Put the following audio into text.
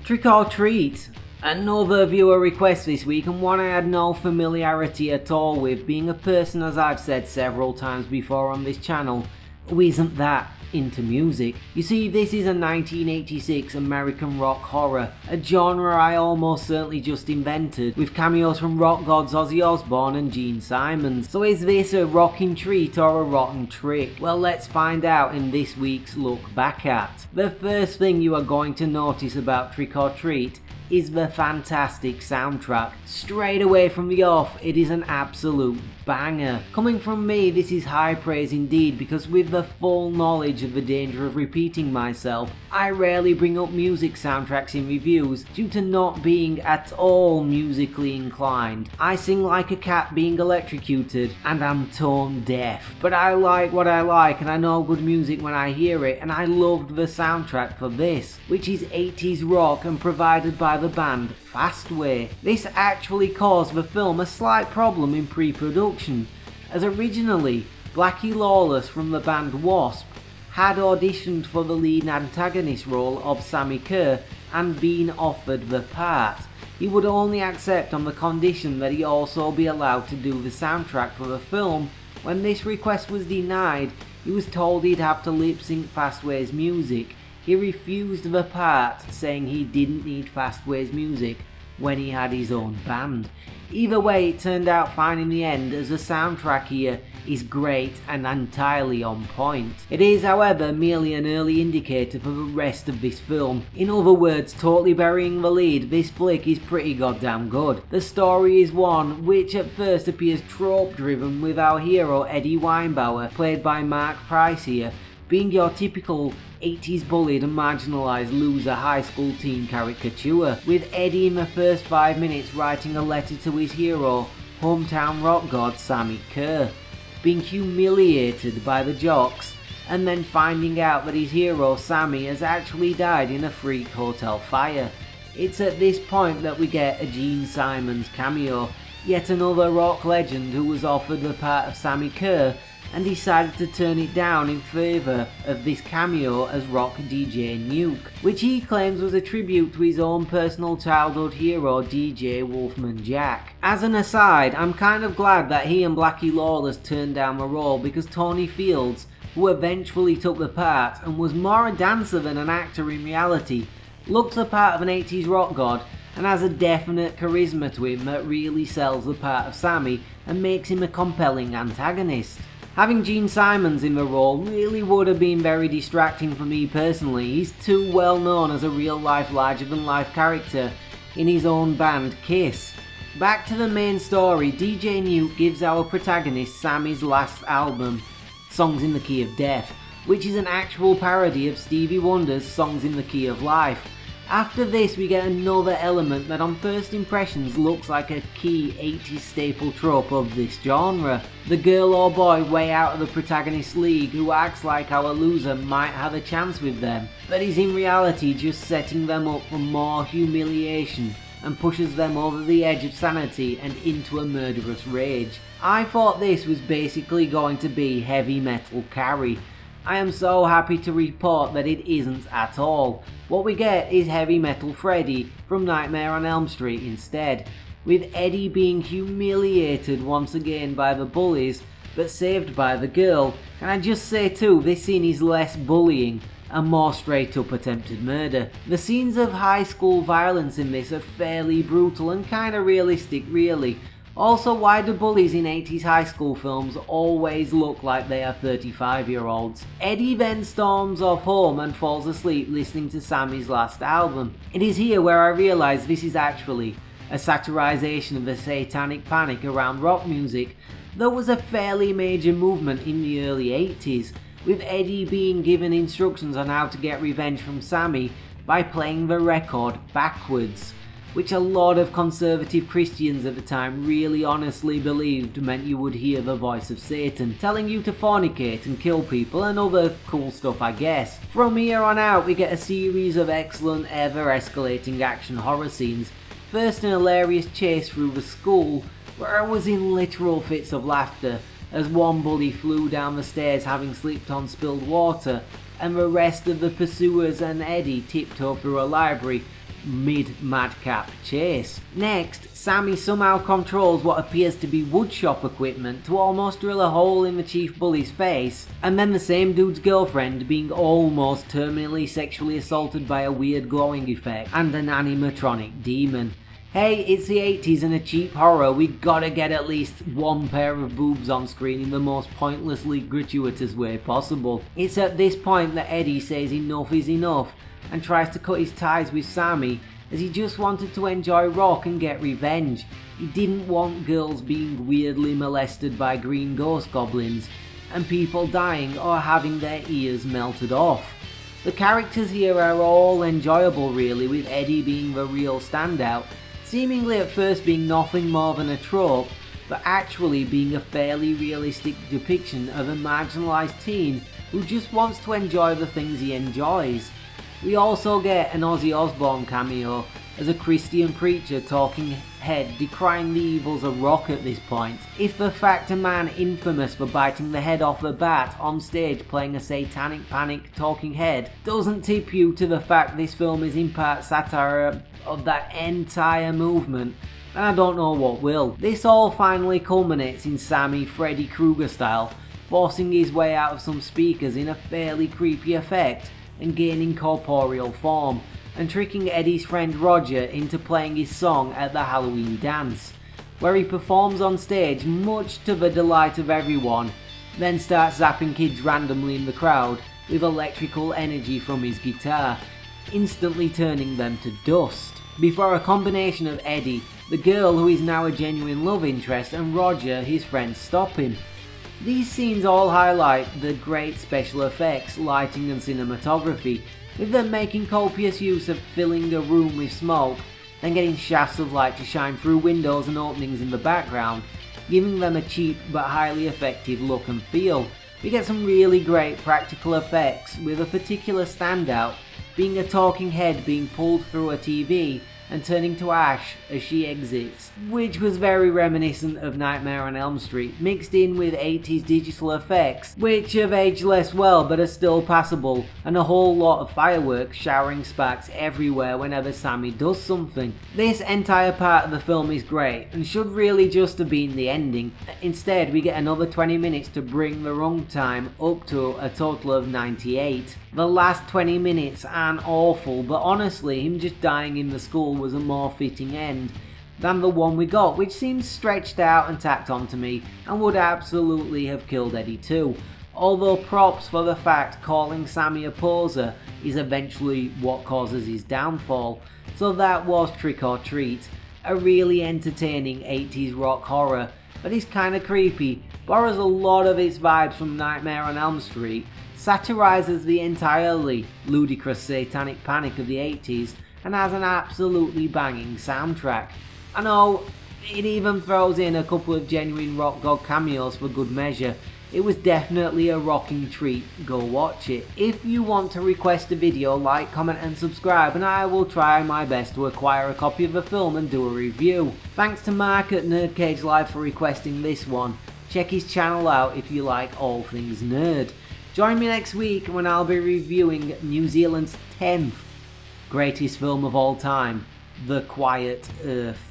Trick or Treat. Another viewer request this week, and one I had no familiarity at all with, being a person, as I've said several times before on this channel, who isn't that into music. You see, this is a 1986 American rock horror, a genre I almost certainly just invented, with cameos from rock gods Ozzy Osbourne and Gene Simmons. So is this a rocking treat or a rotten trick? Well, let's find out in this week's Look Back At. The first thing you are going to notice about Trick or Treat is the fantastic soundtrack. Straight away from the off, it is an absolute banger. Coming from me, this is high praise indeed, because with the full knowledge of the danger of repeating myself, I rarely bring up music soundtracks in reviews due to not being at all musically inclined. I sing like a cat being electrocuted, and I'm tone deaf. But I like what I like, and I know good music when I hear it, and I loved the soundtrack for this, which is 80s rock and provided by the band Fastway. This actually caused the film a slight problem in pre-production, as originally Blackie Lawless from the band Wasp had auditioned for the lead antagonist role of Sammi Curr and been offered the part. He would only accept on the condition that he also be allowed to do the soundtrack for the film. When this request was denied, he was told he'd have to lip-sync Fastway's music. He refused the part, saying he didn't need Fastway's music when he had his own band. Either way, it turned out fine in the end, as the soundtrack here is great and entirely on point. It is, however, merely an early indicator for the rest of this film. In other words, totally burying the lead, this flick is pretty goddamn good. The story is one which at first appears trope driven, with our hero Eddie Weinbauer, played by Mark Price here, being your typical 80s bullied and marginalised loser high school teen caricature, with Eddie in the first 5 minutes writing a letter to his hero, hometown rock god Sammi Curr, being humiliated by the jocks, and then finding out that his hero Sammy has actually died in a freak hotel fire. It's at this point that we get a Gene Simmons cameo, yet another rock legend who was offered the part of Sammi Curr and decided to turn it down in favour of this cameo as rock DJ Nuke, which he claims was a tribute to his own personal childhood hero DJ Wolfman Jack. As an aside, I'm kind of glad that he and Blackie Lawless turned down the role, because Tony Fields, who eventually took the part and was more a dancer than an actor in reality, looks the part of an 80s rock god and has a definite charisma to him that really sells the part of Sammy and makes him a compelling antagonist. Having Gene Simmons in the role really would have been very distracting for me personally. He's too well known as a real life larger than life character in his own band Kiss. Back to the main story, DJ Nuke gives our protagonist Sammy's last album, Songs in the Key of Death, which is an actual parody of Stevie Wonder's Songs in the Key of Life. After this, we get another element that on first impressions looks like a key 80s staple trope of this genre. The girl or boy way out of the protagonist's league who acts like our loser might have a chance with them, but is in reality just setting them up for more humiliation and pushes them over the edge of sanity and into a murderous rage. I thought this was basically going to be Heavy Metal Carrie. I am so happy to report that it isn't at all. What we get is Heavy Metal Freddy from Nightmare on Elm Street instead, with Eddie being humiliated once again by the bullies, but saved by the girl. Can I just say too, this scene is less bullying and more straight up attempted murder. The scenes of high school violence in this are fairly brutal and kinda realistic really. Also, why do bullies in 80s high school films always look like they are 35-year-olds? Eddie then storms off home and falls asleep listening to Sammy's last album. It is here where I realise this is actually a satirisation of the satanic panic around rock music that was a fairly major movement in the early 80s, with Eddie being given instructions on how to get revenge from Sammy by playing the record backwards, which a lot of conservative Christians at the time really honestly believed meant you would hear the voice of Satan, telling you to fornicate and kill people and other cool stuff I guess. From here on out we get a series of excellent ever escalating action horror scenes. First an hilarious chase through the school, where I was in literal fits of laughter as one bully flew down the stairs having slipped on spilled water, and the rest of the pursuers and Eddie tiptoe through a library, mid-madcap chase. Next, Sammy somehow controls what appears to be woodshop equipment to almost drill a hole in the chief bully's face, and then the same dude's girlfriend being almost terminally sexually assaulted by a weird glowing effect and an animatronic demon. Hey, it's the 80s and a cheap horror, we gotta get at least one pair of boobs on screen in the most pointlessly gratuitous way possible. It's at this point that Eddie says enough is enough and tries to cut his ties with Sammy, as he just wanted to enjoy rock and get revenge. He didn't want girls being weirdly molested by green ghost goblins and people dying or having their ears melted off. The characters here are all enjoyable really, with Eddie being the real standout, seemingly at first being nothing more than a trope, but actually being a fairly realistic depiction of a marginalised teen who just wants to enjoy the things he enjoys. We also get an Ozzy Osbourne cameo as a Christian preacher talking head decrying the evils of rock at this point. If the fact a man infamous for biting the head off a bat on stage playing a satanic panic talking head doesn't tip you to the fact this film is in part satire of that entire movement, and I don't know what will. This all finally culminates in Sammy Freddy Krueger style, forcing his way out of some speakers in a fairly creepy effect and gaining corporeal form, and tricking Eddie's friend Roger into playing his song at the Halloween dance, where he performs on stage much to the delight of everyone, then starts zapping kids randomly in the crowd with electrical energy from his guitar, instantly turning them to dust. Before a combination of Eddie, the girl who is now a genuine love interest, and Roger, his friend, stop him. These scenes all highlight the great special effects, lighting and cinematography, with them making copious use of filling a room with smoke, then getting shafts of light to shine through windows and openings in the background, giving them a cheap but highly effective look and feel. We get some really great practical effects, with a particular standout being a talking head being pulled through a TV and turning to ash as she exits, which was very reminiscent of Nightmare on Elm Street, mixed in with 80s digital effects, which have aged less well but are still passable, and a whole lot of fireworks showering sparks everywhere whenever Sammy does something. This entire part of the film is great, and should really just have been the ending. Instead, we get another 20 minutes to bring the runtime up to a total of 98. The last 20 minutes aren't awful, but honestly, him just dying in the school was a more fitting end than the one we got, which seems stretched out and tacked on to me, and would absolutely have killed Eddie too. Although props for the fact calling Sammy a poser is eventually what causes his downfall, so that was Trick or Treat, a really entertaining 80s rock horror that is kinda creepy, borrows a lot of its vibes from Nightmare on Elm Street, satirises the entirely ludicrous satanic panic of the 80s, and has an absolutely banging soundtrack. I know, it even throws in a couple of genuine rock god cameos for good measure. It was definitely a rocking treat, go watch it. If you want to request a video, like, comment and subscribe, and I will try my best to acquire a copy of the film and do a review. Thanks to Mark at Nerdcage Live for requesting this one. Check his channel out if you like all things nerd. Join me next week when I'll be reviewing New Zealand's 10th greatest film of all time, The Quiet Earth.